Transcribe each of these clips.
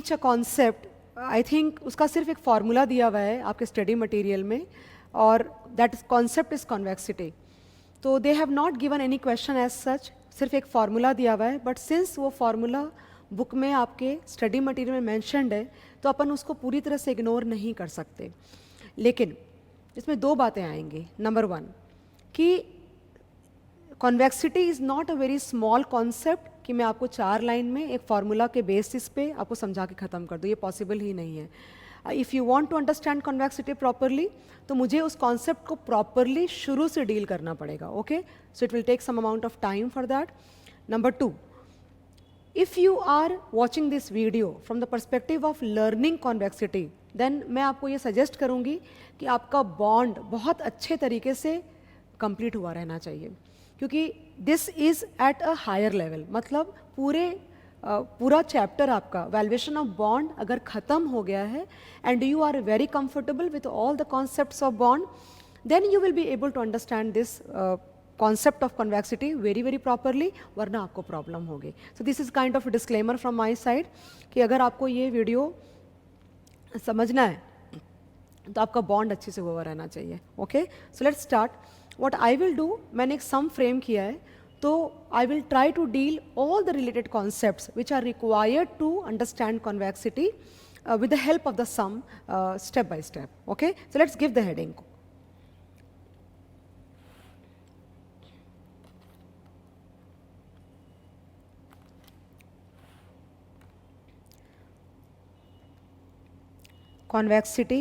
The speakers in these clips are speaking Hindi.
Teach a concept, I think उसका सिर्फ एक फार्मूला दिया हुआ है आपके स्टडी मटेरियल में, और दैट कॉन्सेप्ट इज कॉन्वेक्सिटी. तो they have not given any question as such, सिर्फ एक फार्मूला दिया हुआ है, बट सिंस वो फार्मूला बुक में आपके स्टडी मटेरियल में मैंशनड है तो अपन उसको पूरी तरह से इग्नोर नहीं कर सकते. लेकिन इसमें दो बातें आएंगी. नंबर वन कि convexity is not a very small concept कि मैं आपको 4 लाइन में एक फार्मूला के बेसिस पे आपको समझा के ख़त्म कर दूँ, ये पॉसिबल ही नहीं है. If you want to understand convexity properly तो मुझे उस कॉन्सेप्ट को प्रॉपरली शुरू से डील करना पड़ेगा. Okay, so it will take some amount of time for that. Number two, if you are watching this video from the perspective of learning convexity, then मैं आपको ये सजेस्ट करूँगी कि आपका बॉन्ड बहुत अच्छे तरीके से कंप्लीट हुआ रहना चाहिए, क्योंकि this is at a higher level. मतलब पूरा चैप्टर आपका वैल्यूएशन ऑफ बॉन्ड अगर ख़त्म हो गया है and you are very comfortable with all the concepts of bond, then you will be able to understand this concept of convexity very very properly, वरना आपको प्रॉब्लम होगी. So this is kind of disclaimer from my side कि अगर आपको ये वीडियो समझना है तो आपका बॉन्ड अच्छे से हुआ रहना चाहिए. Okay, so let's start. What I will do, मैंने एक सम फ्रेम किया है, तो I will try to deal all the related concepts which are required to understand convexity with the help of the sum step by step. Okay, so let's give the heading. Convexity.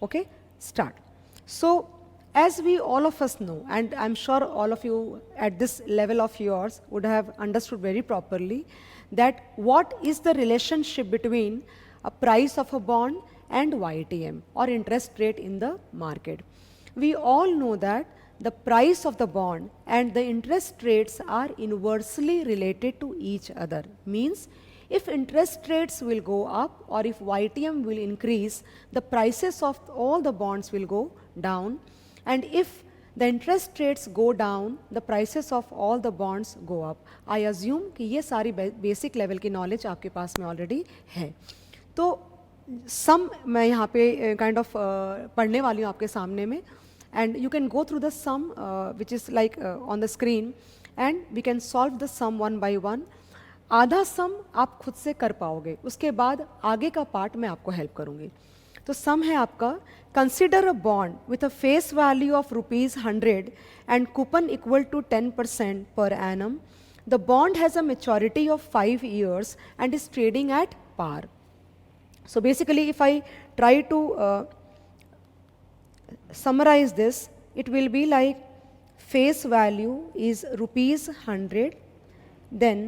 Okay, start. So as we all of us know, and I'm sure all of you at this level of yours would have understood very properly, that what is the relationship between a price of a bond and YTM or interest rate in the market. We all know that the price of the bond and the interest rates are inversely related to each other. Means if interest rates will go up or if YTM will increase, the prices of all the bonds will go down, and if the interest rates go down, the prices of all the bonds go up. I assume कि ये सारी बेसिक लेवल की नॉलेज आपके पास में ऑलरेडी है. तो सम मैं यहाँ पे काइंड ऑफ पढ़ने वाली हूँ आपके सामने में, and you can go through the sum which is like on the screen, and we can solve the sum one by one. आधा सम आप खुद से कर पाओगे, उसके बाद आगे का पार्ट मैं आपको हेल्प करूँगी. तो सम है आपका, consider a bond with a face value of ₹100 and coupon equal to 10% per annum. The bond has a maturity of 5 years and is trading at par. So basically if I try to summarize this, it will be like face value is ₹100, then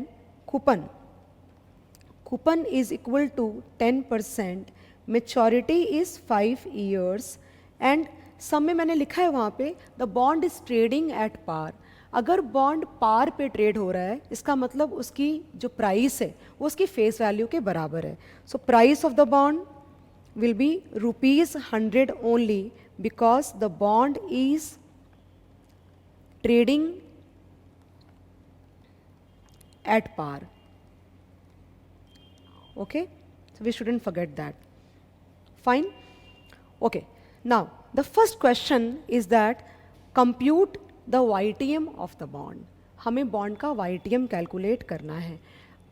coupon is equal to 10%, maturity is 5 years, and sum में मैंने लिखा है वहाँ पे the bond is trading at par. अगर बॉन्ड पार पे ट्रेड हो रहा है इसका मतलब उसकी जो प्राइस है वो उसकी फेस वैल्यू के बराबर है. So price of the bond will be ₹100 only because the bond is trading at par. Okay, so we shouldn't forget that. Fine. Okay, now the first question is that compute the YTM of the bond. हमें बॉन्ड का YTM कैलकुलेट करना है.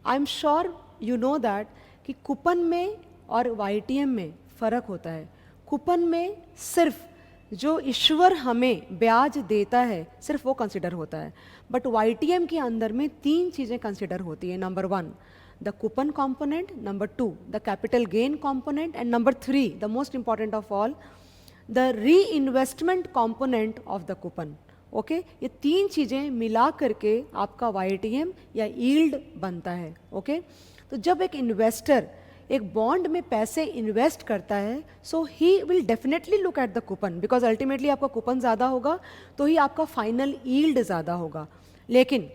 आई am sure you know that कि कूपन में और YTM में फ़र्क होता है. कूपन में सिर्फ जो इश्यूअर हमें ब्याज देता है सिर्फ वो कंसिडर होता है, बट YTM के अंदर में 3 चीज़ें कंसिडर होती है. Number 1 the coupon component, number 2 the capital gain component, and number 3 the most important of all the reinvestment component of the coupon. Okay, ये 3 चीज़ें मिला करके आपका YTM या यील्ड बनता है. ओके, तो जब एक इन्वेस्टर एक बॉन्ड में पैसे इन्वेस्ट करता है, so he will definitely look at the coupon, because ultimately आपका कूपन ज़्यादा होगा तो ही आपका फाइनल यील्ड ज़्यादा होगा. लेकिन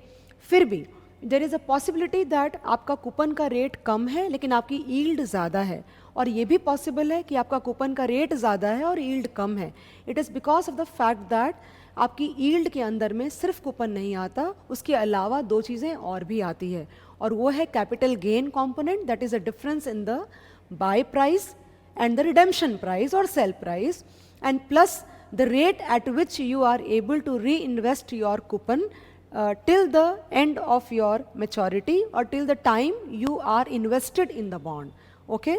फिर भी there is a possibility that आपका कूपन का रेट कम है लेकिन आपकी यील्ड ज़्यादा है, और ये भी पॉसिबल है कि आपका कूपन का रेट ज़्यादा है और यील्ड कम है. It is because of the fact that आपकी यील्ड के अंदर में सिर्फ कूपन नहीं आता, उसके अलावा दो चीज़ें और भी आती है, और वो है capital gain component, that is a difference in the buy price and the redemption price or sell price, and plus the rate at which you are able to reinvest your coupon till the end of your maturity or till the time you are invested in the bond. Okay,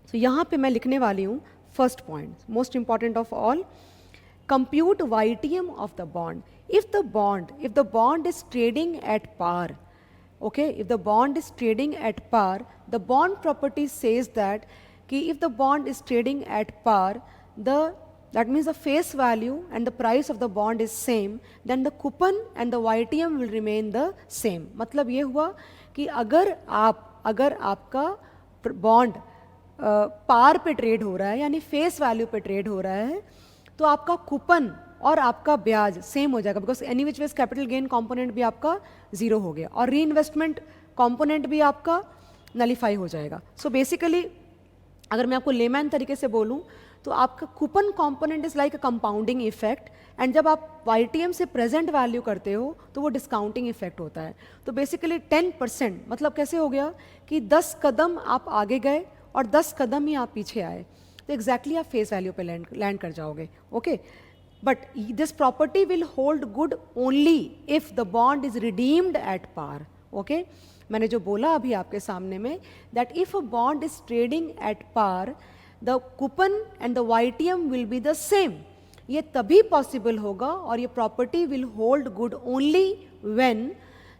so यहाँ पे मैं लिखने वाली हूँ first point, most important of all, compute YTM of the bond. If the bond is trading at par, okay, if the bond is trading at par, the bond property says that if the bond is trading at par, that means the face value and the price of the bond is same, then the coupon and the YTM will remain the same. मतलब ये हुआ कि अगर आपका बॉन्ड पार पे ट्रेड हो रहा है, यानी फेस वैल्यू पे ट्रेड हो रहा है, तो आपका कूपन और आपका ब्याज सेम हो जाएगा, because any which ways capital gain component भी आपका जीरो हो गया और री इन्वेस्टमेंट कंपोनेंट भी आपका नलीफाई हो जाएगा. सो बेसिकली अगर मैं आपको लेमैन तरीके से बोलूं तो आपका coupon component is like a compounding effect, and जब आप YTM से प्रेजेंट वैल्यू करते हो तो वो डिस्काउंटिंग इफेक्ट होता है. तो बेसिकली 10%, मतलब कैसे हो गया कि 10 कदम आप आगे गए और 10 कदम ही आप पीछे आए, तो एग्जैक्टली आप फेस वैल्यू पे लैंड कर जाओगे. Okay, but this property will hold good only if the bond is redeemed at par. Okay, मैंने जो बोला अभी आपके सामने में, that if a bond is trading at par, the coupon and the YTM will be the same. ये तभी पॉसिबल होगा और ये property will hold good only when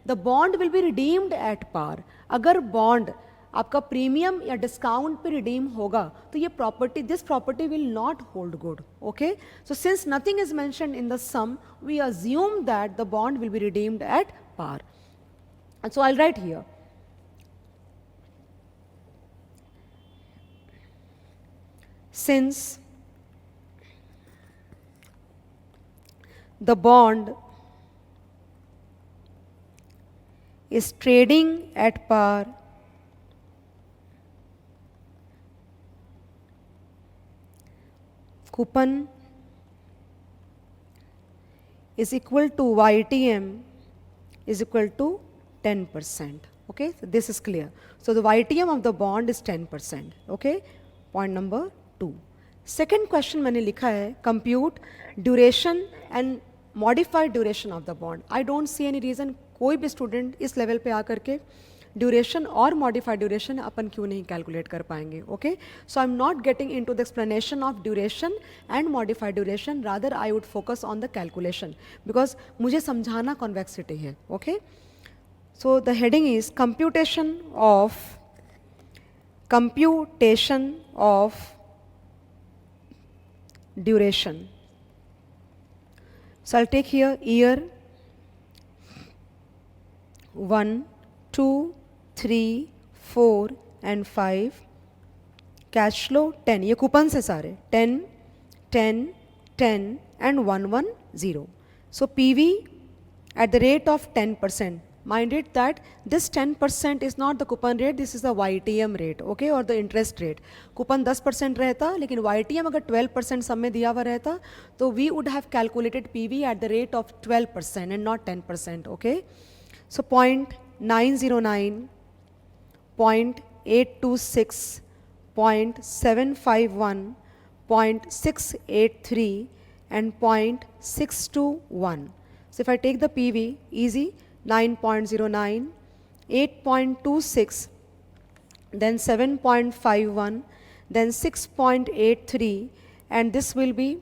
the bond will be redeemed at par. अगर बॉन्ड आपका प्रीमियम या डिस्काउंट पे रिडीम होगा तो ये property, this property will not hold good. Okay, so since nothing is mentioned in the sum, we assume that the bond will be redeemed at par. And so I'll write here, since the bond is trading at par, coupon is equal to YTM is equal to 10%. Okay, so this is clear. So the YTM of the bond is 10%. Okay, point number 2. Second question मैंने लिखा है, compute duration and modified duration of the bond. I don't see any reason कोई भी स्टूडेंट इस लेवल पे आकर के ड्यूरेशन और मॉडिफाइड ड्यूरेशन अपन क्यों नहीं कैलकुलेट कर पाएंगे. Okay, so I am not getting into the explanation of duration and modified duration, rather I would focus on the calculation, because मुझे समझाना कॉन्वेक्सिटी है. Okay, so the heading is computation of duration. So I'll take here year 1, 2, 3, 4 and 5, cash flow 10, ये कूपन से सारे 10, 10, 10 and 1, 1, 0. So PV at the rate of 10%. Mind it that this 10% is not the coupon rate, this is the YTM rate, okay, or the interest rate. Coupon 10% रहता, लेकिन YTM अगर 12% सब में दिया हुआ रहता, तो we would have calculated PV at the rate of 12% and not 10%, okay. So 0.909, 0.826, 0.751, 0.683 and 0.621. So if I take the PV, easy, 9.09, 8.26, then 7.51, then 6.83, and this will be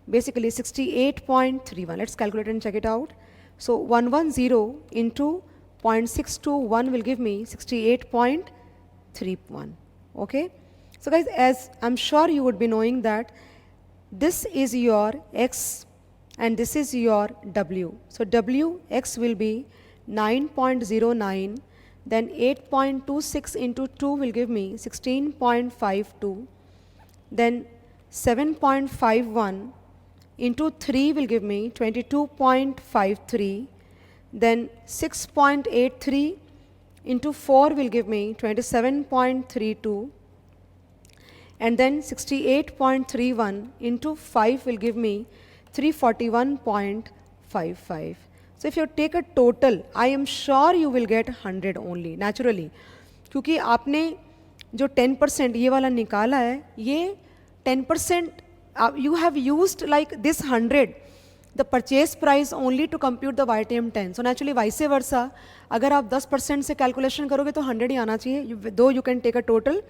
basically 68.31. Let's calculate and check it out. So 110 into 0.621 will give me 68.31. Okay, so guys, as I'm sure you would be knowing that this is your X and this is your W. So Wx will be 9.09, then 8.26 into 2 will give me 16.52, then 7.51 into 3 will give me 22.53, then 6.83 into 4 will give me 27.32, and then 68.31 into 5 will give me 341.55. So if you take a total, I am sure you will get 100 only, naturally. क्योंकि आपने जो 10% ये वाला निकाला है, ये 10% you have used like this 100, the purchase price only to compute the YTM 10. So naturally vice versa, अगर आप 10% से calculation करोगे तो 100 ही आना चाहिए, though you can take a total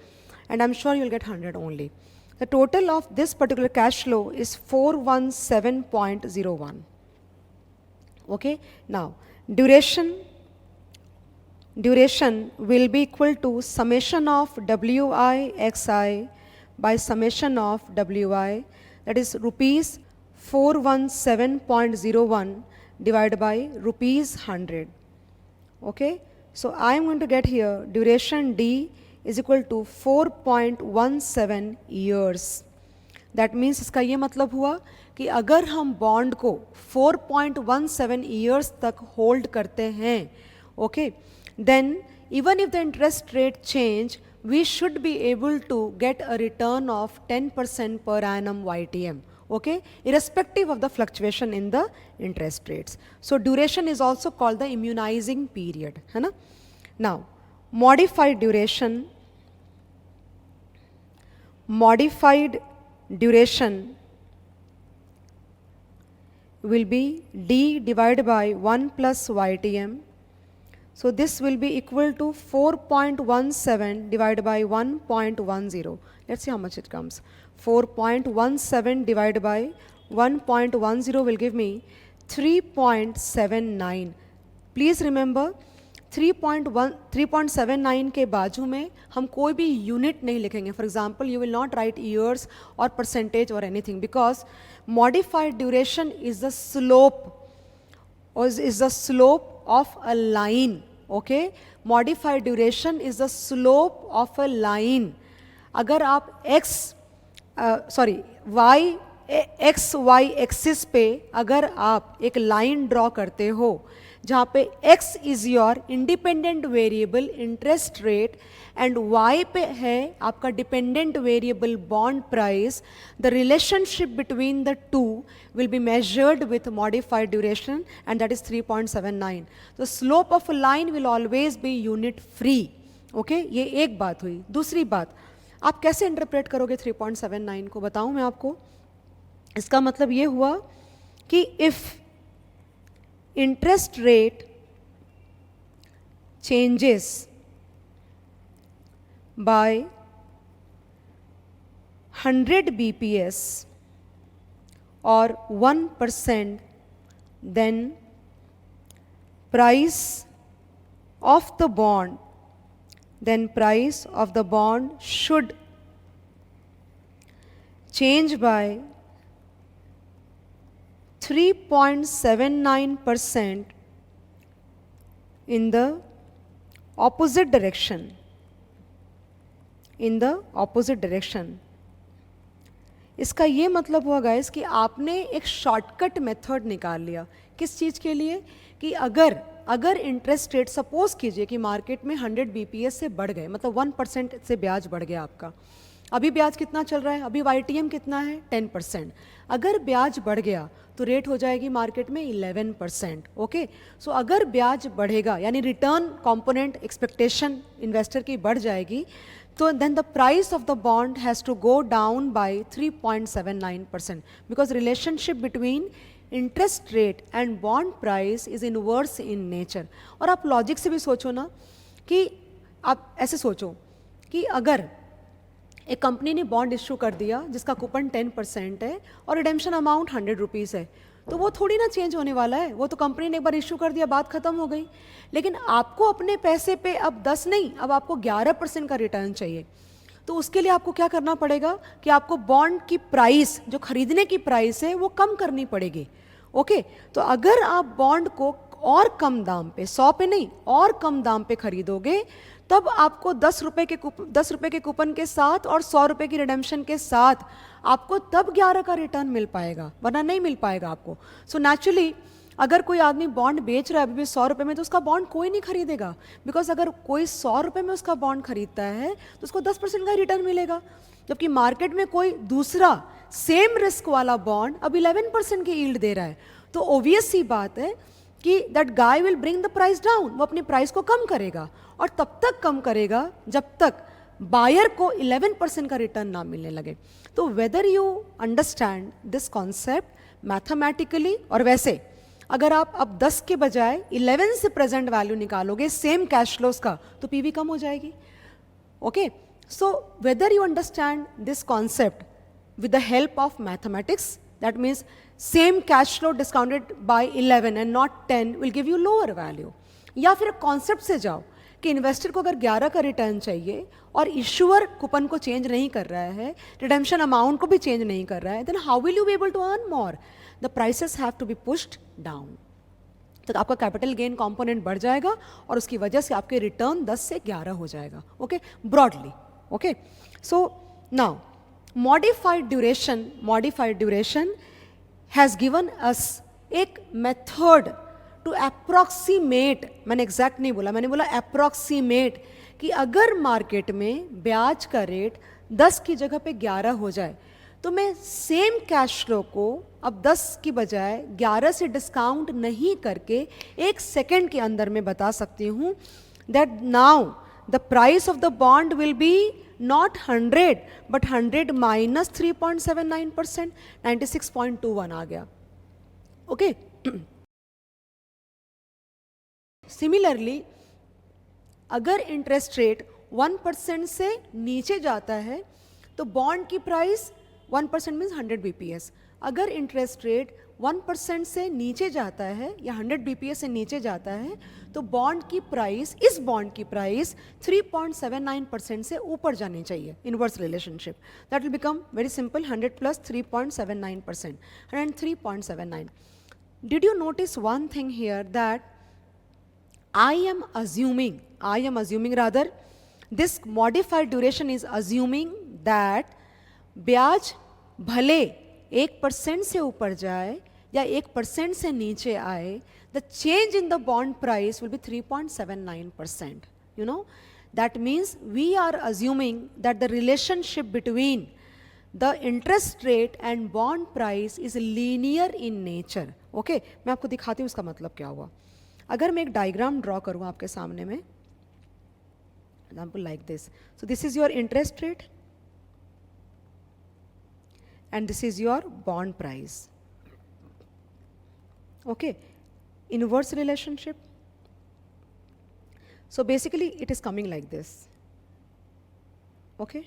and I'm sure you'll get 100 only. The total of this particular cash flow is 417.01. Okay, now duration will be equal to summation of Wi xi by summation of Wi, that is rupees 417.01 divided by rupees 100. Okay, so I am going to get here duration D is equal to 4.17 years. That means इसका ये मतलब हुआ कि अगर हम बॉन्ड को 4.17 years तक होल्ड करते हैं, okay, then even if the interest rate change, we should be able to get a return of 10% per annum YTM, okay, irrespective of the fluctuation in the interest rates. So duration is also called the immunizing period, है ना? Now modified duration will be D divided by 1 plus YTM. So this will be equal to 4.17 divided by 1.10. Let's see how much it comes. 4.17 divided by 1.10 will give me 3.79. Please remember 3.79 के बाजू में हम कोई भी यूनिट नहीं लिखेंगे. For example, you will not write years or percentage or anything, because modified duration is the slope of a line. Okay, modified duration is the slope of a line. अगर आप x y एक्सिस पे अगर आप एक लाइन ड्रॉ करते हो जहाँ पे x is your independent variable interest rate and y पे है आपका dependent variable bond price, the relationship between the two will be measured with modified duration and that is 3.79. The slope of a line will always be unit free. Okay, ये एक बात हुई. दूसरी बात, आप कैसे इंटरप्रेट करोगे 3.79 को, बताऊं मैं आपको. इसका मतलब ये हुआ कि if interest rate changes by 100 bps or 1%, then price of the bond should change by 3.79% in the opposite direction. इसका ये मतलब हुआ गाइस कि आपने एक शॉर्टकट मेथड निकाल लिया. किस चीज़ के लिए? कि अगर इंटरेस्ट रेट सपोज कीजिए कि मार्केट में 100 BPS से बढ़ गए, मतलब 1% से ब्याज बढ़ गया आपका. अभी ब्याज कितना चल रहा है? अभी YTM कितना है? 10%. अगर ब्याज बढ़ गया तो रेट हो जाएगी मार्केट में 11%. ओके, सो अगर ब्याज बढ़ेगा यानी रिटर्न कंपोनेंट एक्सपेक्टेशन इन्वेस्टर की बढ़ जाएगी, तो then the price of the bond has to go down by 3.79%, because relationship between interest rate and bond price is inverse in nature. और आप लॉजिक से भी सोचो ना, कि आप ऐसे सोचो कि अगर एक कंपनी ने बॉन्ड इशू कर दिया जिसका कूपन 10% है और रिडेम्पशन अमाउंट 100 रुपीज़ है, तो वो थोड़ी ना चेंज होने वाला है. वो तो कंपनी ने एक बार इशू कर दिया, बात खत्म हो गई. लेकिन आपको अपने पैसे पे अब 10 नहीं, अब आपको 11% का रिटर्न चाहिए. तो उसके लिए आपको क्या करना पड़ेगा कि आपको बॉन्ड की प्राइस, जो खरीदने की प्राइस है, वो कम करनी पड़ेगी. ओके, तो अगर आप बॉन्ड को और कम दाम पे, 100 पे नहीं और कम दाम पे खरीदोगे, तब आपको 10 रुपए के कूपन के साथ और 100 रुपए की रिडेम्पशन के साथ आपको तब 11 का रिटर्न मिल पाएगा, वरना नहीं मिल पाएगा आपको. सो नेचुरली अगर कोई आदमी बॉन्ड बेच रहा है अभी भी 100 रुपये में, तो उसका बॉन्ड कोई नहीं खरीदेगा, बिकॉज अगर कोई 100 रुपये में उसका बॉन्ड खरीदता है तो उसको 10% का रिटर्न मिलेगा, जबकि मार्केट में कोई दूसरा सेम रिस्क वाला बॉन्ड अब 11% की यील्ड दे रहा है। तो ऑब्वियस सी बात है कि that guy will bring the price down, वो अपनी प्राइस को कम करेगा, और तब तक कम करेगा जब तक बायर को 11% का रिटर्न ना मिलने लगे। तो whether you understand this concept mathematically, और वैसे अगर आप अब 10 के बजाय 11 से प्रेजेंट वैल्यू निकालोगे सेम कैश फ्लोज का, तो पीवी कम हो जाएगी। Okay, so whether you understand this concept with the help of mathematics, that means same cash flow discounted by 11 and not 10 will give you lower value, या फिर कॉन्सेप्ट से जाओ कि इन्वेस्टर को अगर 11 का रिटर्न चाहिए और इशूअर कूपन को चेंज नहीं कर रहा है, रिडेम्पशन अमाउंट को भी चेंज नहीं कर रहा है, then how will you be able to earn more? The prices have to be pushed down. तो आपका कैपिटल गेन कंपोनेंट बढ़ जाएगा और उसकी वजह से आपके रिटर्न 10 से 11 हो जाएगा। Okay, broadly. Okay, so now modified duration has given us एक मेथड टू अप्रोक्सीमेट, मैंने एग्जैक्ट नहीं बोला, मैंने बोला अप्रोक्सीमेट, कि अगर मार्केट में ब्याज का रेट 10 की जगह पे 11 हो जाए तो मैं सेम कैश फ्लो को अब 10 की बजाय 11 से डिस्काउंट नहीं करके 1 सेकेंड के अंदर में बता सकती हूँ that now the price of the bond will B not 100 but 100 minus 3.79%, 96.21 आ गया। ओके, सिमिलरली अगर इंटरेस्ट रेट 1% से नीचे जाता है तो बॉन्ड की प्राइस 1% मीन्स 100 bps। अगर इंटरेस्ट रेट 1% से नीचे जाता है या 100 bps से नीचे जाता है तो बॉन्ड की प्राइस, इस बॉन्ड की प्राइस 3.79% से ऊपर जानी चाहिए। Inverse relationship that will become very simple, 100 plus 3.79%, 103.79। Did you notice one thing here that I am assuming rather this modified duration is assuming that ब्याज भले 1% से ऊपर जाए या 1% से नीचे आए, the change in the bond price will be 3.79%. You know, that means we are assuming that the relationship between the interest rate and bond price is linear in nature. Okay, मैं आपको दिखाती हूँ इसका मतलब क्या हुआ। अगर मैं एक डायग्राम ड्रॉ करूँ आपके सामने में, example like this. So this is your interest rate and this is your bond price. Okay, inverse relationship. So basically it is coming like this. Okay,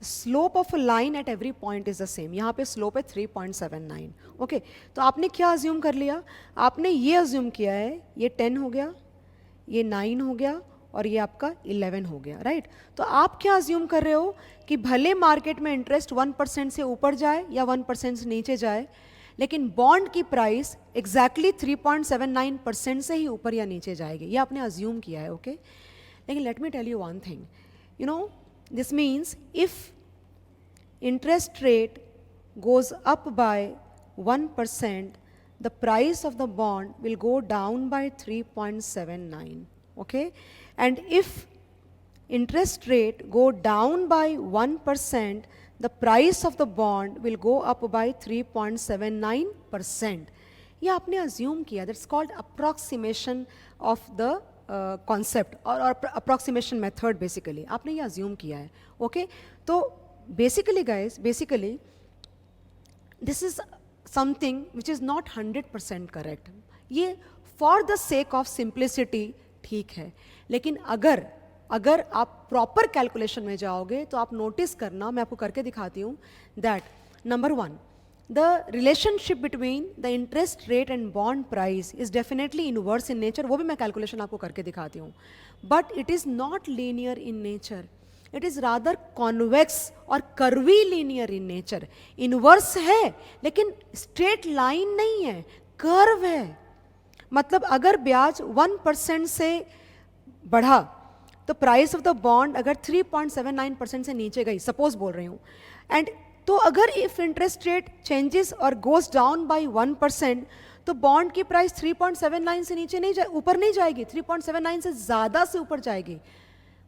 slope of a line at every point is the same. यहाँ पे स्लोप है 3.79। ओके, तो आपने क्या अज्यूम कर लिया? आपने ये अज्यूम किया है ये 10 हो गया, ये 9 हो गया और ये आपका 11 हो गया, राइट? तो आप क्या अज्यूम कर रहे हो कि भले मार्केट में इंटरेस्ट 1% से ऊपर जाए या 1% से नीचे जाए, लेकिन बॉन्ड की प्राइस एग्जैक्टली 3.79% से ही ऊपर या नीचे जाएगी, ये आपने अज्यूम किया है। ओके, लेकिन let me tell you one thing, you know, this means if interest rate goes up by 1%, the price of the bond will go down by 3.79. Okay, and if interest rate go down by 1%, the price of the bond will go up by 3.79%. ये आपने assume किया, that's called approximation of the concept और अप्रॉक्सीमेशन मेथड। बेसिकली आपने ये अज्यूम किया है। ओके, तो basically guys, basically this is something which is not 100% correct. ये for the sake of simplicity ठीक है, लेकिन अगर आप प्रॉपर कैलकुलेशन में जाओगे तो आप नोटिस करना, मैं आपको करके दिखाती हूँ, that number 1, the relationship between the interest rate and bond price is definitely inverse in nature। वो भी मैं कैलकुलेशन आपको करके दिखाती हूँ, but it is not linear in nature, it is rather convex और curvy linear in nature। inverse है लेकिन straight line नहीं है, curve है। मतलब अगर ब्याज 1% से बढ़ा तो प्राइस ऑफ द बॉन्ड अगर 3.79% से नीचे गई, सपोज बोल रही हूँ, एंड तो अगर इफ इंटरेस्ट रेट चेंजेस और गोज डाउन बाय 1%, तो बॉन्ड की प्राइस 3.79 से नीचे नहीं ऊपर नहीं जाएगी, 3.79 से ज़्यादा से ऊपर जाएगी.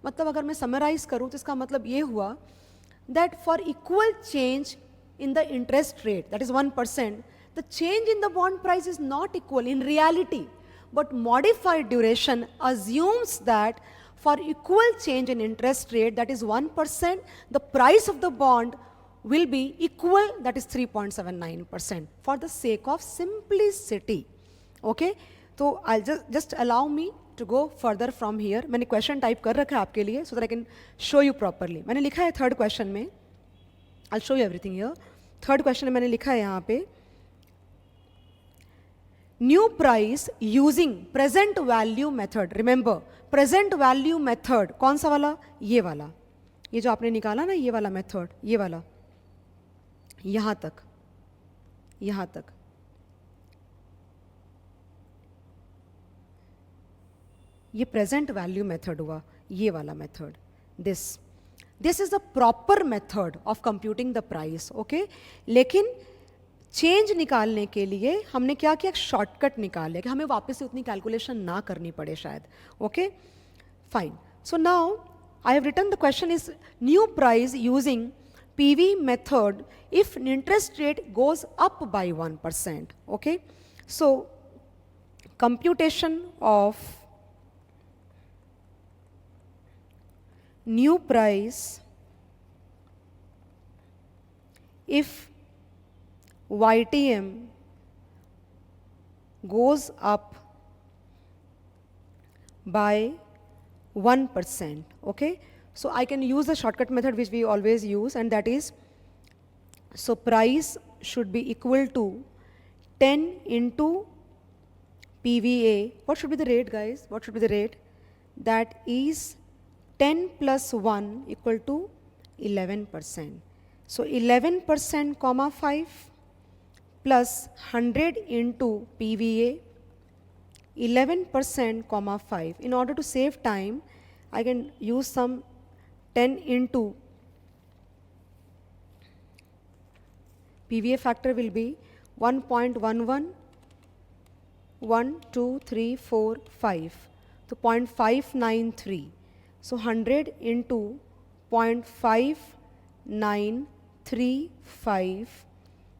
मतलब अगर मैं समराइज करूं तो इसका मतलब ये हुआ that for equal change in the interest rate, that is 1%, the change in the bond price is not equal in reality, but modified duration assumes that for equal change in interest rate, that is 1%, the price of the bond will be equal, that is 3.79%, for the sake of simplicity. Okay, so I'll just allow me to go further from here. मैंने क्वेश्चन टाइप कर रखा है आपके लिए so that I can show you properly. मैंने लिखा है थर्ड क्वेश्चन में, I'll show you everything here. Third question में मैंने लिखा है यहाँ पे, new price using present value method. Remember present value method कौन सा वाला? ये वाला, ये जो आपने निकाला ना, ये वाला मेथड, ये वाला, यहाँ तक, यहाँ तक. ये प्रेजेंट वैल्यू मेथड हुआ, ये वाला method. This is the proper method of computing the price. Okay, लेकिन चेंज निकालने के लिए हमने क्या किया, एक शॉर्टकट निकाल लिया कि हमें वापस से उतनी कैलकुलेशन ना करनी पड़े शायद. Okay fine. So now I have written the question is new price using PV method if interest rate goes up by 1%. Okay, so computation of new price if YTM goes up by 1%. Okay, so I can use the shortcut method which we always use, and that is, so price should be equal to 10 into PVA. What should be the rate, guys? What should be the rate? That is 10 plus 1 equal to 11%. So 11% comma 5 plus 100 into PVA, 11% comma 5. In order to save time, I can use some 10 into PVA factor will be 1.11, 1, 2, 3, 4, 5. So 0.593. So 100 into 0.5935,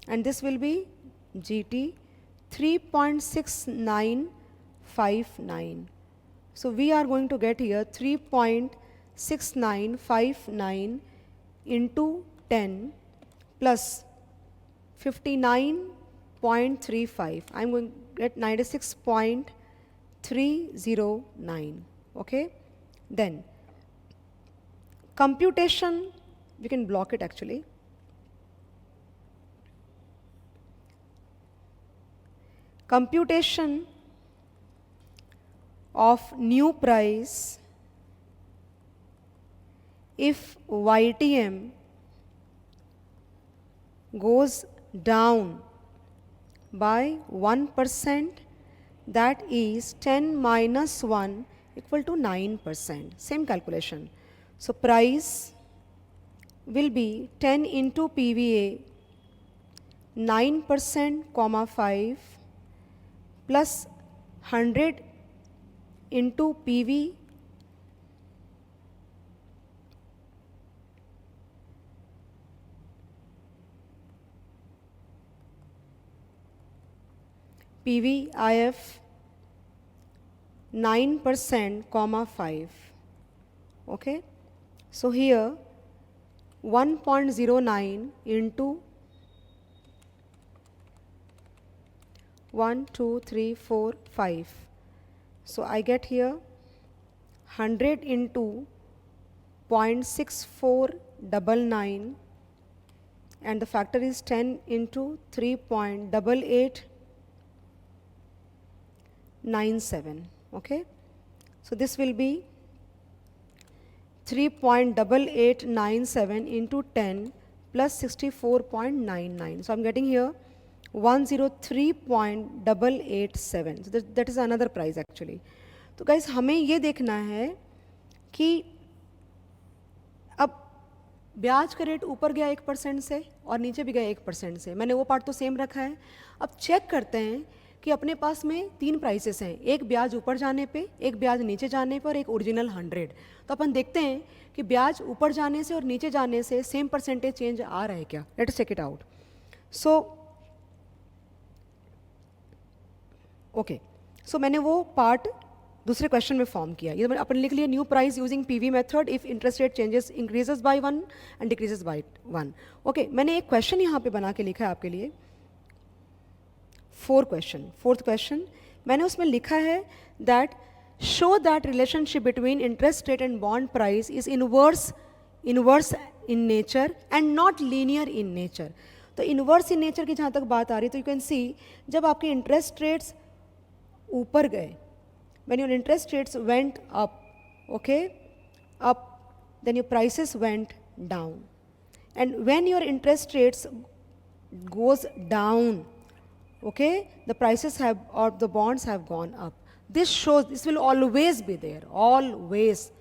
and this will be GT 3.6959. So we are going to get here 3.6959 into 10 plus 59.35. I'm going to get 96.309. Okay, then computation, we can block it actually. Computation of new price if YTM goes down by 1%, that is 10 minus 1 equal to 9%. Same calculation. So price will be 10 into PVA, 9% comma 5 plus 100 into PV, PVIF 9% comma 5. Okay, so here 1.09 into 1, 2, 3, 4, 5. So I get here 100 into 0.6499, and the factor is 10 into 3.8897. Okay, so this will be 3.8897 into 10 plus 64.99. So I'm getting here 103.887. So that is another price actually. तो guys हमें ये देखना है कि अब ब्याज का रेट ऊपर गया 1% से और नीचे भी गया 1% से, मैंने वो पार्ट तो सेम रखा है। अब चेक करते हैं कि अपने पास में 3 प्राइसेस हैं, एक ब्याज ऊपर जाने पे, एक ब्याज नीचे जाने पर, एक ओरिजिनल 100। तो अपन देखते हैं कि ब्याज ऊपर जाने से और नीचे जाने से सेम परसेंटेज चेंज आ रहा है क्या। Let us check it out. So okay, so मैंने वो पार्ट दूसरे क्वेश्चन में फॉर्म किया। ये मैंने अपन लिख लिया, new price using PV method if interest rate changes increases by 1 and decreases by 1। Okay, मैंने एक क्वेश्चन यहाँ पे बना के लिखा है आपके लिए, फोर्थ क्वेश्चन मैंने उसमें लिखा है that show that relationship between interest rate and bond price is inverse in nature and not linear in nature. तो इनवर्स इन नेचर की जहाँ तक बात आ रही है, तो यू कैन सी जब आपके इंटरेस्ट रेट्स ऊपर गए, when your interest rates went up, okay, up, then your prices went down. And when your interest rates goes down, okay, the prices have, or the bonds have gone up. This shows, this will always be there, always.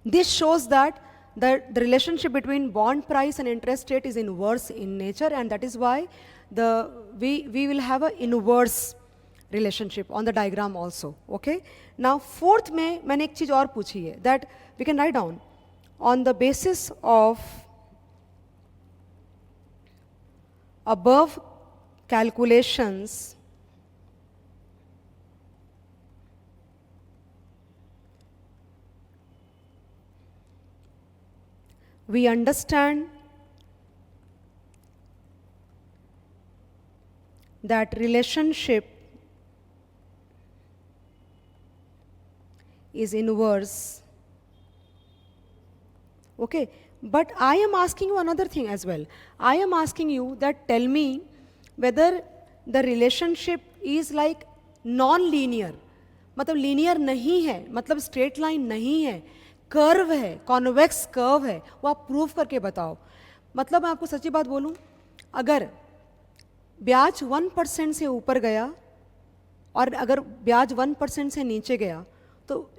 This shows that the relationship between bond price and interest rate is inverse in nature, and that is why we will have an inverse relationship on the diagram also. Okay, now fourth में मैंने एक चीज़ और पूछी है, that we can write down on the basis of above calculations we understand that relationship is inverse. Okay, but I am asking you another thing as well. I am asking you that tell me whether the relationship is like non-linear, मतलब linear नहीं है, मतलब straight line नहीं है, curve है, convex curve है, वो आप prove करके बताओ। मतलब मैं आपको सच्ची बात बोलूँ, अगर ब्याज 1% से ऊपर गया और अगर ब्याज 1% से नीचे गया, तो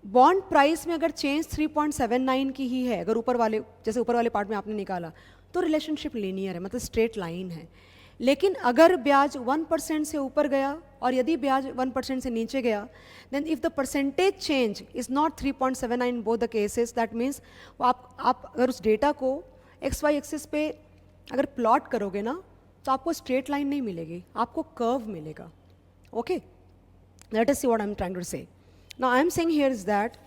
बॉन्ड प्राइस में अगर चेंज 3.79 की ही है, अगर ऊपर वाले, जैसे ऊपर वाले पार्ट में आपने निकाला, तो रिलेशनशिप लीनियर है, मतलब स्ट्रेट लाइन है। लेकिन अगर ब्याज 1% से ऊपर गया और यदि ब्याज 1% से नीचे गया, then if the percentage change is not 3.79 both the cases, that means आप अगर उस डेटा को एक्स वाई एक्सिस पे अगर प्लॉट करोगे ना, तो आपको स्ट्रेट लाइन नहीं मिलेगी, आपको कर्व मिलेगा। Okay, let us see what I am trying to say. Now I am saying here is that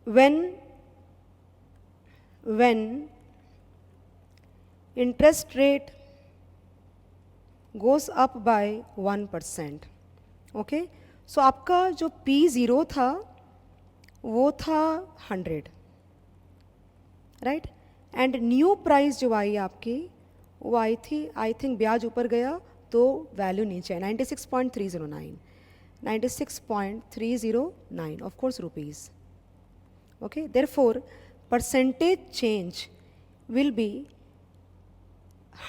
when interest rate goes up by 1%, okay, so आपका जो P0 था वो था 100, राइट, एंड न्यू प्राइस जो आई आपकी वो आई थी, आई थिंक ब्याज ऊपर गया तो वैल्यू नीचे है, 96.309, 96.309 of course rupees. Okay, therefore percentage change will be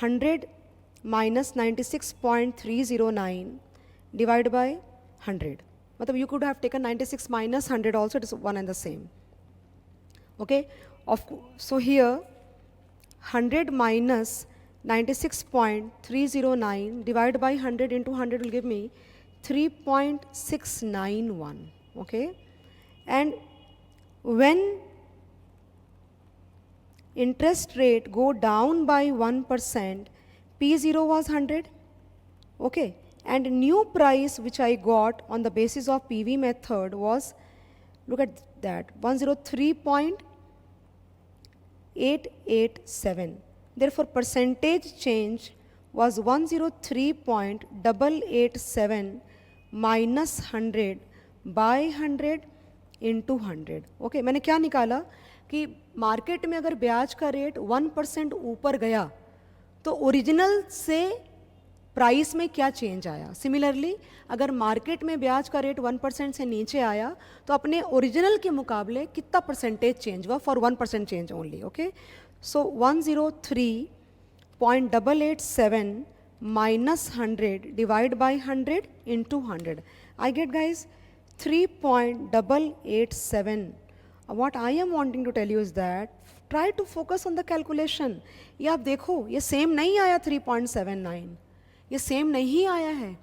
100 minus 96.309 divided by 100. मतलब you could have taken 96 minus 100 also, it is one and the same. Okay, so here 100 minus 96.309 divided by 100 into 100 will give me 3.691. Okay, and when interest rate go down by 1%, P0 was 100, okay, and new price which I got on the basis of PV method was, look at that, 103.887. Therefore percentage change was 103.887 minus 100 by 100 into 100. Okay, मैंने क्या निकाला कि मार्केट में अगर ब्याज का रेट 1% ऊपर गया तो ओरिजिनल से प्राइस में क्या चेंज आया। सिमिलरली अगर मार्केट में ब्याज का रेट 1% से नीचे आया तो अपने ओरिजिनल के मुकाबले कितना परसेंटेज चेंज हुआ for 1% change only. Okay, so 103 0.887 minus 100 divide by 100 into 100. I get, guys, 3.887. What I am wanting to tell you is that try to focus on the calculation. ये आप देखो, ये सेम नहीं आया 3.79, ये सेम नहीं आया है.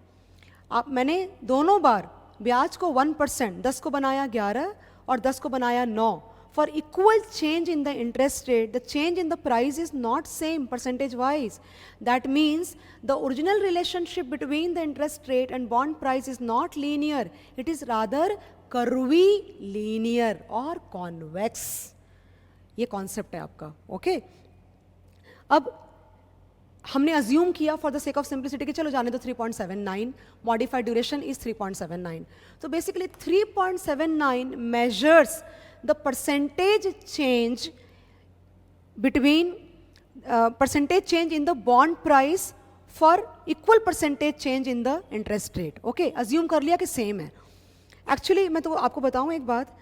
आप मैंने दोनों बार ब्याज को 1%, 10 को बनाया 11 और 10 को बनाया 9. For equal change in the interest rate, the change in the price is not same percentage wise. That means the original relationship between the interest rate and bond price is not linear. It is rather curvy linear or convex. ये concept है आपका, okay? अब हमने assume किया for the sake of simplicity कि चलो जाने दो 3.79, modified duration is 3.79. So basically 3.79 measures the percentage change between percentage change in the bond price for equal percentage change in the interest rate. Okay, assume कर लिया कि same है. Actually मैं तो आपको बताऊँ एक बात,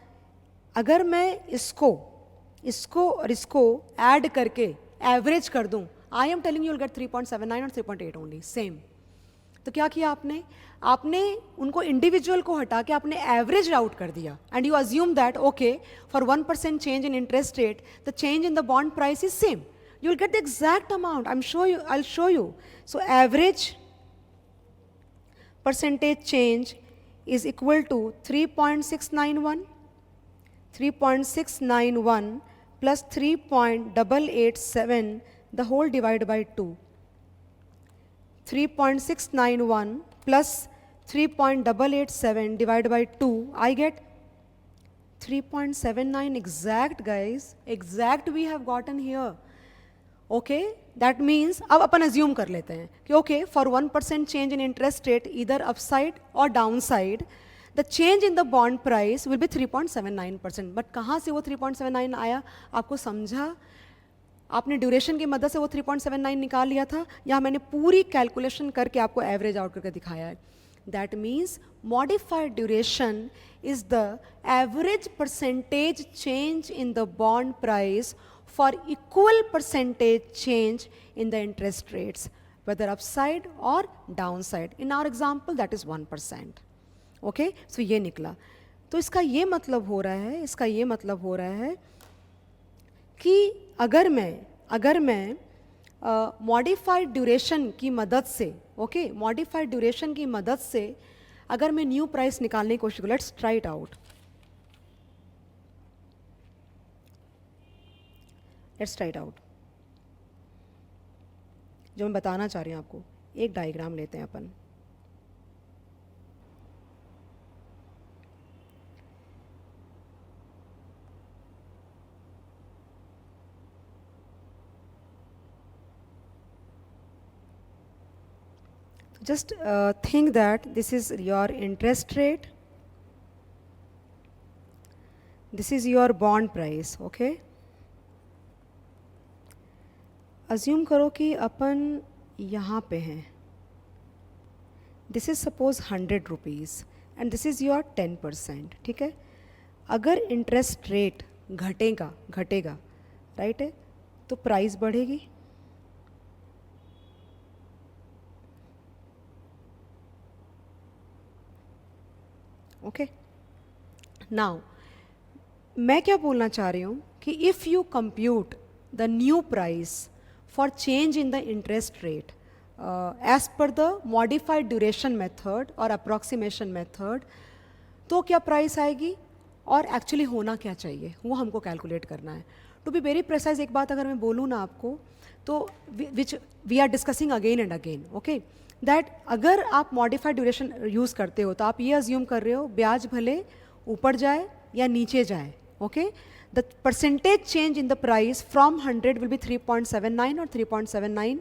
अगर मैं इसको और इसको add करके average कर दूँ, I am telling you you'll get 3.79 और 3.8 only, same. तो क्या किया आपने उनको इंडिविजुअल को हटा के आपने एवरेज आउट कर दिया and you assume that okay for 1% change in interest rate the change in the bond price is same. You will get the exact amount. I will show you. So average percentage change is equal to 3.691 plus 3.887 the whole divided by 2. 3.691 plus 3.887 divided by 2, I get 3.79 exact, guys. Exact we have gotten here. Okay, that means अब अपन assume कर लेते हैं कि okay, for 1% change in interest rate either upside or downside, the change in the bond price will be 3.79%. But कहाँ से वो 3.79 आया, आपको समझा? आपने ड्यूरेशन की मदद से वो 3.79 निकाल लिया था, या मैंने पूरी कैलकुलेशन करके आपको एवरेज आउट करके दिखाया है. That means modified duration is the average percentage change in the bond price for equal percentage change in the interest rates, whether upside or downside. In our example, that is 1%. Okay, so ये निकला. तो इसका ये मतलब हो रहा है कि अगर मैं मॉडिफाइड ड्यूरेशन की मदद से, ओके, मॉडिफाइड ड्यूरेशन की मदद से अगर मैं न्यू प्राइस निकालने की कोशिश करूँ, let's try it out. Let's try it out. जो मैं बताना चाह रही हूँ आपको, एक डायग्राम लेते हैं अपन. Just think that this is your interest rate, this is your bond price. Okay, assume करो कि अपन यहाँ पे हैं. This is suppose 100 rupees and this is your 10%. ठीक है, अगर इंटरेस्ट रेट घटेगा राइट है, तो प्राइस बढ़ेगी. ओके, नाउ मैं क्या बोलना चाह रही हूँ कि if you compute the new price for change in the interest rate as per the modified duration method or approximation method, तो क्या प्राइस आएगी और एक्चुअली होना क्या चाहिए वो हमको कैलकुलेट करना है. टू बी वेरी प्रिसाइज, एक बात अगर मैं बोलूँ ना आपको, तो which we are discussing again and again, okay, that अगर आप मॉडिफाइड ड्यूरेशन यूज़ करते हो तो आप ये अज्यूम कर रहे हो ब्याज भले ऊपर जाए या नीचे जाए. Okay, the percentage change in the price from 100 will be 3.79 or 3.79.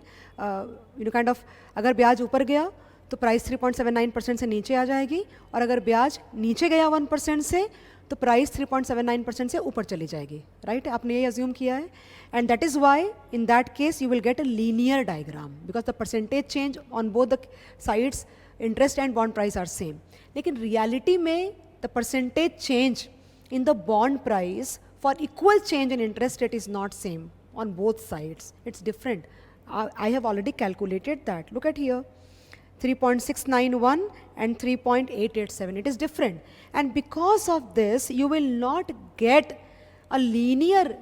Kind of, अगर ब्याज ऊपर गया तो प्राइस 3.79% से नीचे आ जाएगी, और अगर ब्याज नीचे गया 1% से तो प्राइस 3.79% से ऊपर चली जाएगी. राइट, आपने ये अज्यूम किया है, and that is why in that case you will get a linear diagram because the percentage change on both the sides interest and bond price are same. लेकिन रियलिटी में the percentage change in the bond price for equal change in interest rate is not same on both sides. It's different. I have already calculated that. Look at here. 3.691 and 3.887. It is different. And because of this, you will not get a linear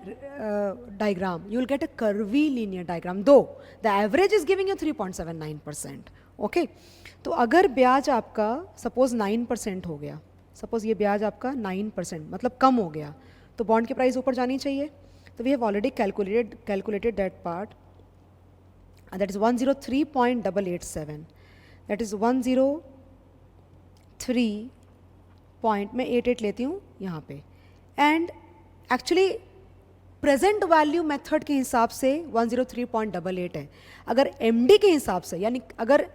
diagram. You will get a curvy linear diagram, though the average is giving you 3.79%. Okay. तो अगर ब्याज आपका सपोज 9% हो गया, सपोज ये ब्याज आपका 9% मतलब कम हो गया, तो बॉन्ड की प्राइस ऊपर जानी चाहिए. तो we have already calculated that part. That is 103.887. That is 103 point मैं 88 लेती हूँ यहाँ पे. And actually present value method के हिसाब से 103.88 है. अगर एमडी के हिसाब से, यानी अगर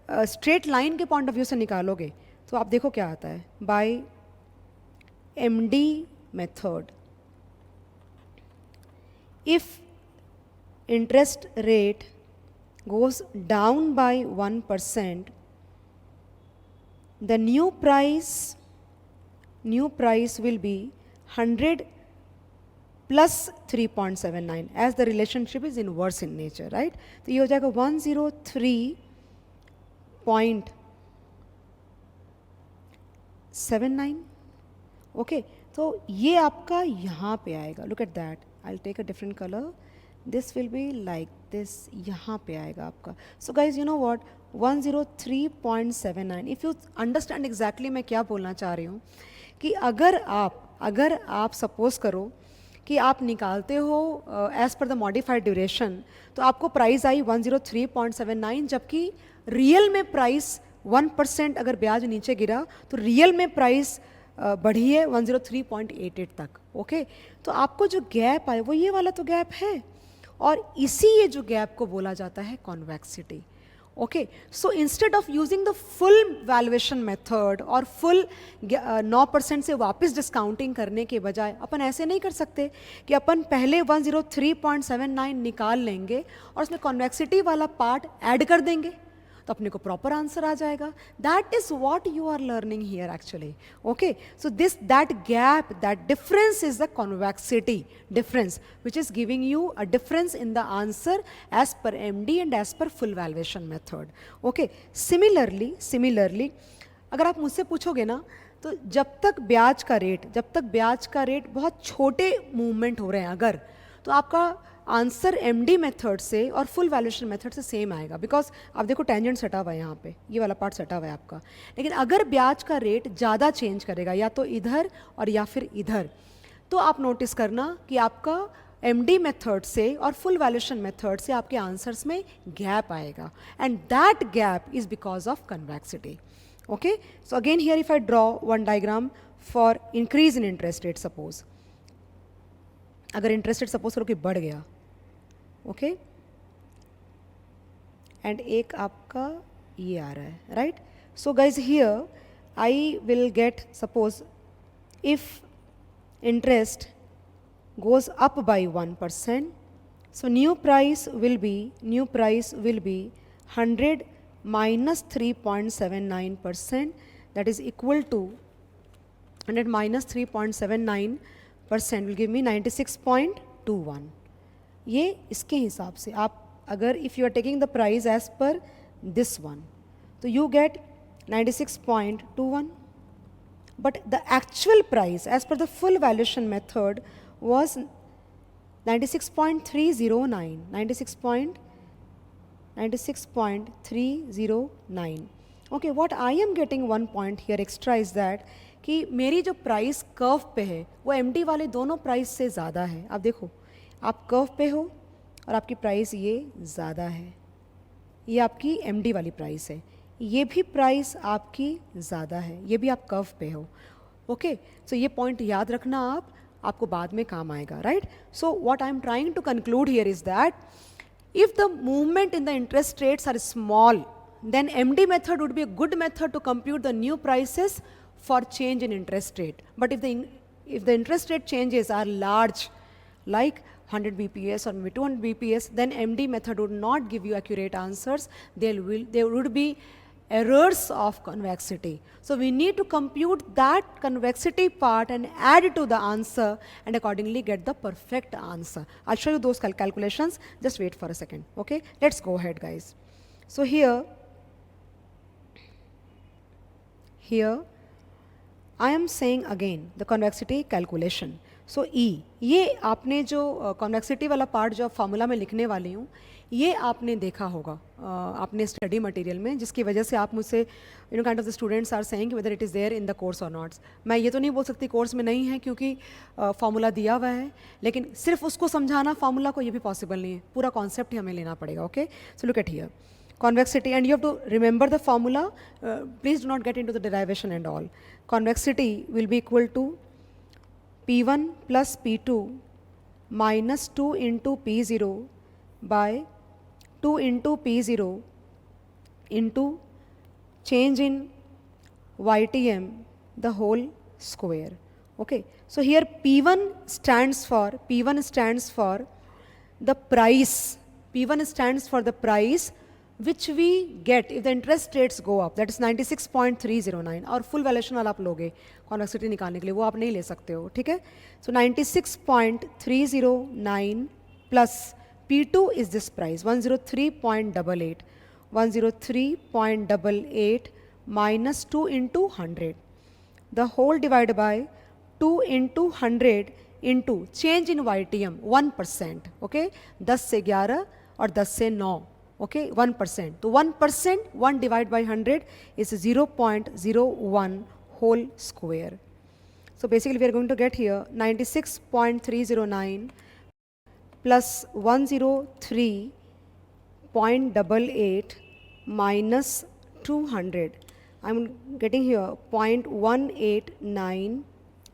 स्ट्रेट लाइन के पॉइंट ऑफ व्यू से निकालोगे तो आप देखो क्या आता है. By MD method, if interest rate goes down by 1%, the new price will be 100 plus 3.79 as the relationship is inverse in nature, right? तो ये हो जाएगा 103.79. ओके, तो ये आपका यहाँ पे आएगा. Look at that. I will take a different colour. This will be like this. यहाँ पे आएगा आपका. So guys, you know what? 103.79. If you understand exactly मैं क्या बोलना चाह रही हूँ, कि अगर आप सपोज करो कि आप निकालते हो as per the modified duration, तो आपको प्राइस आई 103.79, जबकि रियल में प्राइस 1% अगर ब्याज नीचे गिरा तो रियल में प्राइस बढ़ी है 103.88 तक. ओके, तो आपको जो गैप आए वो ये वाला तो गैप है, और इसी ये जो गैप को बोला जाता है convexity. Okay, so instead of using the full valuation method और फुल 9% से वापस डिस्काउंटिंग करने के बजाय अपन ऐसे नहीं कर सकते कि अपन पहले 103.79 निकाल लेंगे और उसमें कॉन्वेक्सिटी वाला पार्ट ऐड कर देंगे तो अपने को प्रॉपर आंसर आ जाएगा. That is what you are learning here actually. Okay, so that gap, that difference is the convexity difference which is giving you a difference in the answer as per MD and as per full valuation method. Okay, similarly अगर आप मुझसे पूछोगे ना, तो जब तक ब्याज का रेट बहुत छोटे मूवमेंट हो रहे हैं अगर, तो आपका आंसर एमडी मेथड से और फुल वैल्यूएशन मेथड से सेम आएगा. बिकॉज आप देखो टेंजेंट सटा हुआ है यहाँ पे, ये वाला पार्ट सटा हुआ है आपका. लेकिन अगर ब्याज का रेट ज़्यादा चेंज करेगा, या तो इधर और या फिर इधर, तो आप नोटिस करना कि आपका एमडी मेथड से और फुल वैल्यूएशन मेथड से आपके आंसर्स में गैप आएगा. And that gap is because of convexity. Okay, so again here if I draw one diagram for increase in interest rate. Suppose अगर इंटरेस्ट रेट सपोज करो कि बढ़ गया, ओके, एंड एक आपका ये आ रहा है, right? So guys here I will get, suppose if interest goes up by 1%, so new price will be 100 minus 3.79%, that is equal to 100 minus 3.79% will give me 96.21. ये इसके हिसाब से आप अगर if you are taking the price as per this one, तो you get 96.21, but the actual price as per the full valuation method was 96.309. Okay, what I am getting one point here extra is that कि मेरी जो प्राइस कर्व पे है वो एमडी वाले दोनों प्राइस से ज़्यादा है. आप देखो, आप कर्व पे हो और आपकी प्राइस ये ज़्यादा है, ये आपकी एमडी वाली प्राइस है, ये भी प्राइस आपकी ज़्यादा है, ये भी आप कर्व पे हो. ओके, सो ये पॉइंट याद रखना, आपको बाद में काम आएगा, right? So what I am trying to conclude here is that if the movement in the interest rates are small, then MD method would be a good method to compute the new prices for change in interest rate. But if the interest rate changes are large, like 100 bps or maybe 200 bps, then MD method would not give you accurate answers. There would be errors of convexity. So we need to compute that convexity part and add it to the answer and accordingly get the perfect answer. I'll show you those calculations. Just wait for a second. Okay, let's go ahead, guys. So here I am saying again the convexity calculation. So E, ये आपने जो convexity वाला part जो फार्मूला में लिखने वाली हूँ, ये आपने देखा होगा आपने स्टडी मटेरियल में, जिसकी वजह से आप मुझसे kind of the students are saying whether it is there in the course और नॉट्स. मैं ये तो नहीं बोल सकती कोर्स में नहीं है क्योंकि फार्मूला दिया हुआ है, लेकिन सिर्फ उसको समझाना फार्मूला को ये भी पॉसिबल नहीं है, पूरा कॉन्सेप्ट ही हमें लेना पड़ेगा. Okay, so look at here convexity, and you have to remember the formula. Please do not get into the derivation and all. Convexity will be equal to P1 plus P2 minus 2 into P0 by 2 into P0 into change in YTM the whole square. Okay, so here P1 stands for the price. P1 stands for the price which we get if the interest rates go up, that is 96.309. और फुल वैल्यूएशन वाला आप लोगे कॉन्वेक्सिटी निकालने के लिए, वो आप नहीं ले सकते हो, ठीक है. सो 96.309 plus P2 is this price 103.88, 103.88 minus 2 into 100 the whole divided by 2 into 100 into change in YTM 1%. Okay, 10 से 11 और 10 से 9. Okay, 1%. So 1%, 1 divided by 100 is 0.01 whole square. So basically we are going to get here 96.309 plus 103.88 minus 200. I'm getting here 0.189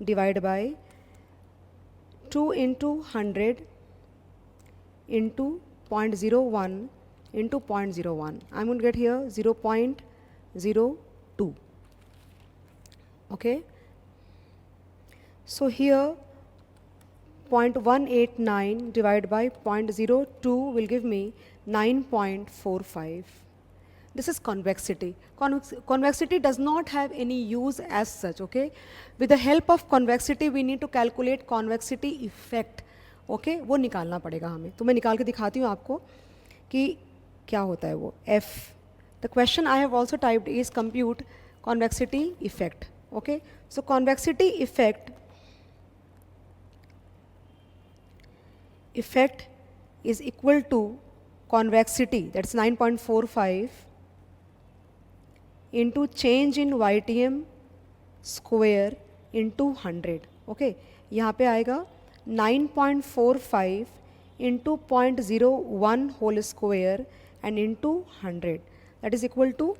divided by 2 into 100 into 0.01 into 0.01. I'm going to get here 0.02. Okay, so here 0.189 divided by 0.02 will give me 9.45. This is convexity. Convexity does not have any use as such. Okay, with the help of convexity we need to calculate convexity effect. Okay, वो निकालना पड़ेगा हमें, तो मैं निकाल के दिखाती हूँ आपको कि क्या होता है वो F. The question I have also typed is compute convexity effect. Okay, so convexity effect is equal to convexity, that's 9.45 into change in YTM square into 100. Okay, यहाँ पे आएगा 9.45 into 0.01 whole square and into 100, that is equal to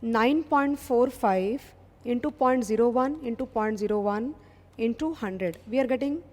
9.45 into 0.01 into 0.01 into 100. We are getting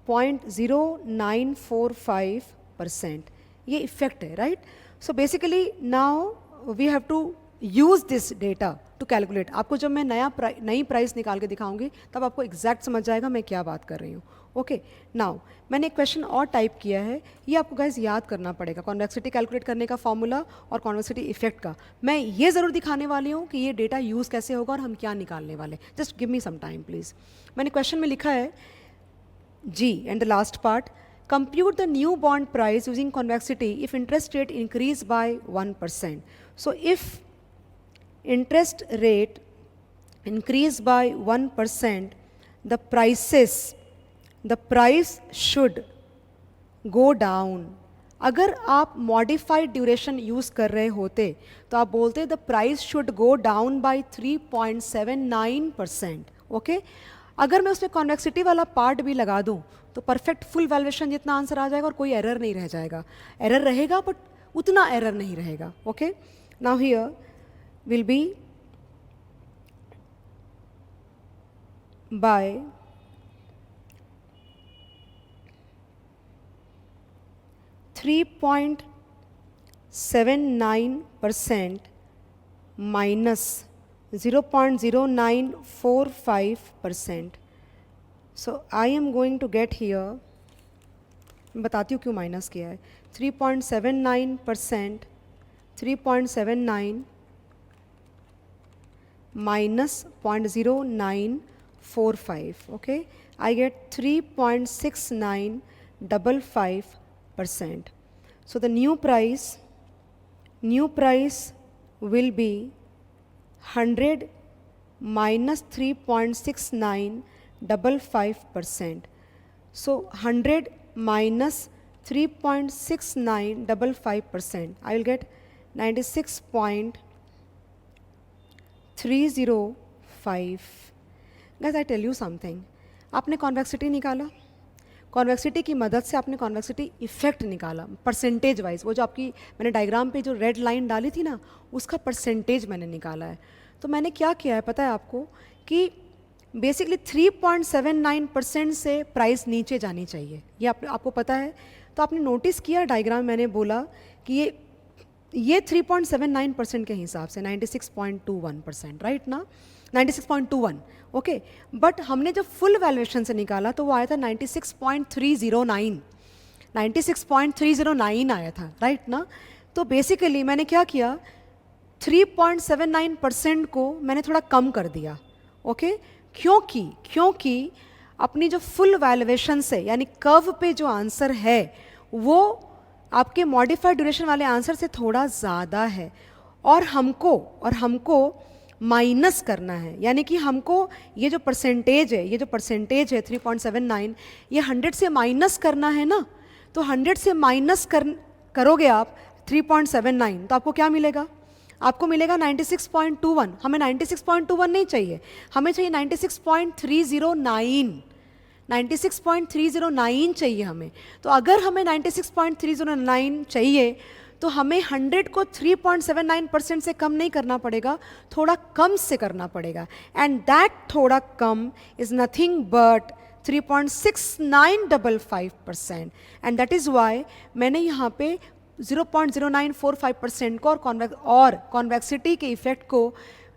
0.0945%. ये इफेक्ट है, right. So basically now we have to use this data to calculate. आपको जब मैं नई प्राइस निकाल के दिखाऊंगी तब आपको एग्जैक्ट समझ जाएगा मैं क्या बात कर रही हूँ. ओके, नाउ मैंने एक क्वेश्चन और टाइप किया है, ये आपको गाइस याद करना पड़ेगा, कॉन्वेक्सिटी कैलकुलेट करने का फॉर्मूला और कॉन्वेक्सिटी इफेक्ट का. मैं ये ज़रूर दिखाने वाली हूँ कि ये डेटा यूज़ कैसे होगा और हम क्या निकालने वाले. Just give me some time please. मैंने क्वेश्चन में लिखा है G and the last part, compute the new bond price using convexity if interest rate increase by 1%. So if interest rate increase by 1%, the price should go down. अगर आप modified duration use कर रहे होते तो आप बोलते the price should go down by 3.79%. Okay, अगर मैं उसमें कॉन्वेक्सिटी वाला पार्ट भी लगा दूं तो परफेक्ट फुल वैल्यूएशन जितना आंसर आ जाएगा और कोई एरर नहीं रह जाएगा. एरर रहेगा बट उतना एरर नहीं रहेगा. Okay, now here will be by 3.79% minus 0.0945%. So I am going to get here, मैं बताती हूँ क्यों माइनस किया है. 3.79%, 3.79 minus 0.0945, okay, I get 3.6955%. So the new price will be 100 minus 3.6955%. So 100 minus 3.6955%, I will get 96.305. Guys, I tell you something. आपने कॉन्वेक्सिटी निकाला, कॉन्वेक्सिटी की मदद से आपने कॉन्वेक्सिटी इफेक्ट निकाला परसेंटेज वाइज। वो जो आपकी मैंने डायग्राम पे जो रेड लाइन डाली थी ना, उसका परसेंटेज मैंने निकाला है। तो मैंने क्या किया है पता है आपको, कि बेसिकली 3.79% से प्राइस नीचे जानी चाहिए, ये आपको पता है। तो आपने नोटिस किया डायग्राम, मैंने बोला कि ये 3.79% के हिसाब से 96.21%, राइट ना, 96.21, ओके। बट हमने जब फुल वैल्यूएशन से निकाला तो वो आया था 96.309, 96.309 आया था, राइट ना। तो बेसिकली मैंने क्या किया, 3.79% को मैंने थोड़ा कम कर दिया, ओके। क्योंकि अपनी जो फुल वैल्यूएशन से, यानी कर्व पे जो आंसर है वो आपके मॉडिफाइड ड्यूरेशन वाले आंसर से थोड़ा ज़्यादा है, और हमको माइनस करना है। यानी कि हमको ये जो परसेंटेज है 3.79, ये 100 से माइनस करना है ना। तो 100 से माइनस करोगे आप 3.79, तो आपको क्या मिलेगा, आपको मिलेगा 96.21। हमें 96.21 नहीं चाहिए, हमें चाहिए 96.309, 96.309 चाहिए हमें। तो अगर हमें 96.309 चाहिए तो हमें 100 को 3.79% से कम नहीं करना पड़ेगा, थोड़ा कम से करना पड़ेगा। एंड दैट थोड़ा कम is nothing but 3.6955%। And that is why मैंने यहाँ पे 0.0945% को और कॉन्वेक्सिटी के इफेक्ट को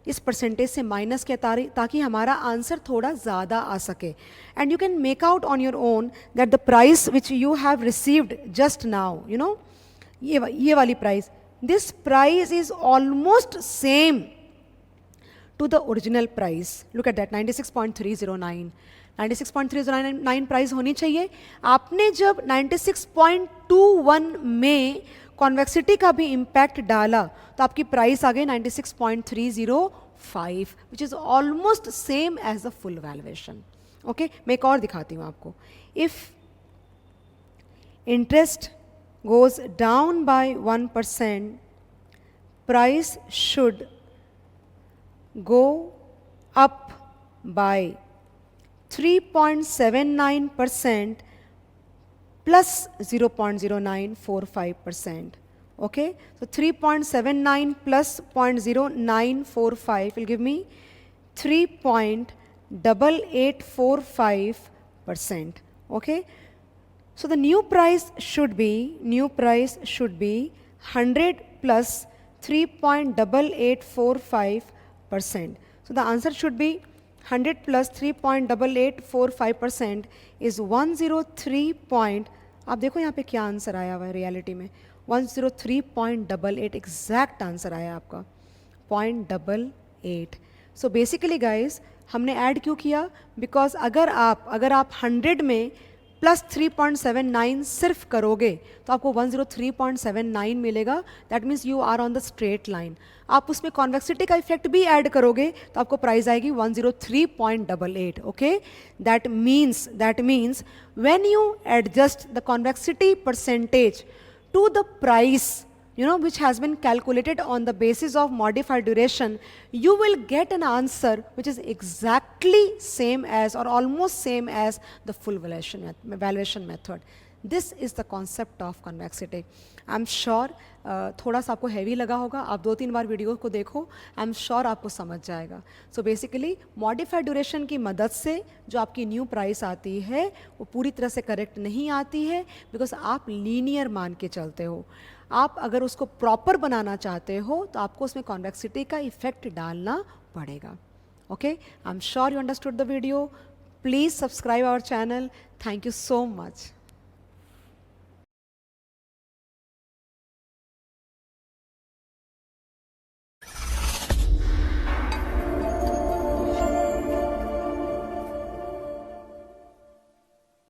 इस परसेंटेज से माइनस किया, ताकि हमारा आंसर थोड़ा ज़्यादा आ सके। And you can make out on your own that the price which you have received just now, you know, ये वाली price, this price is almost same to the original price. Look at that, 96.309, 96.309 price होनी चाहिए। आपने जब 96.21 में कॉन्वेक्सिटी का भी इम्पैक्ट डाला तो आपकी प्राइस आ गई 96.305, which is almost same as the full valuation, okay. मैं एक और दिखाती हूँ आपको। If interest goes down by 1%, price should go up by 3.79% plus 0.0945%. Okay, so 3.79 plus 0.0945 will give me 3.8845%. Okay. So the new price should be 100 plus 3.8845%. So the answer should be 100 plus 3.8845% is 103. आप देखो यहाँ पे क्या आंसर आया हुआ है रियलिटी में, 103.88 एग्जैक्ट आंसर आया आपका, 0.88। सो बेसिकली गाइज हमने ऐड क्यों किया, बिकॉज अगर आप 100 में प्लस 3.79 सिर्फ करोगे तो आपको 103.79 मिलेगा। That means you are on the straight line. आप उसमें कॉन्वेक्सिटी का इफेक्ट भी ऐड करोगे तो आपको प्राइस आएगी 103.88। Okay, that means when you adjust the convexity percentage to the price, you know, which has been calculated on the basis of modified duration, you will get an answer which is exactly same as or almost same as the full valuation method. This is the concept of convexity. I'm sure थोड़ा सा आपको हैवी लगा होगा, आप 2-3 बार वीडियो को देखो, I'm sure आपको समझ जाएगा। So basically modified duration की मदद से जो आपकी न्यू प्राइस आती है वो पूरी तरह से करेक्ट नहीं आती है, बिकॉज आप लीनियर मान के चलते हो। आप अगर उसको प्रॉपर बनाना चाहते हो तो आपको उसमें कॉन्वेक्सिटी का इफेक्ट डालना पड़ेगा। Okay, I am sure you understood the video. Please subscribe our channel. Thank you so much.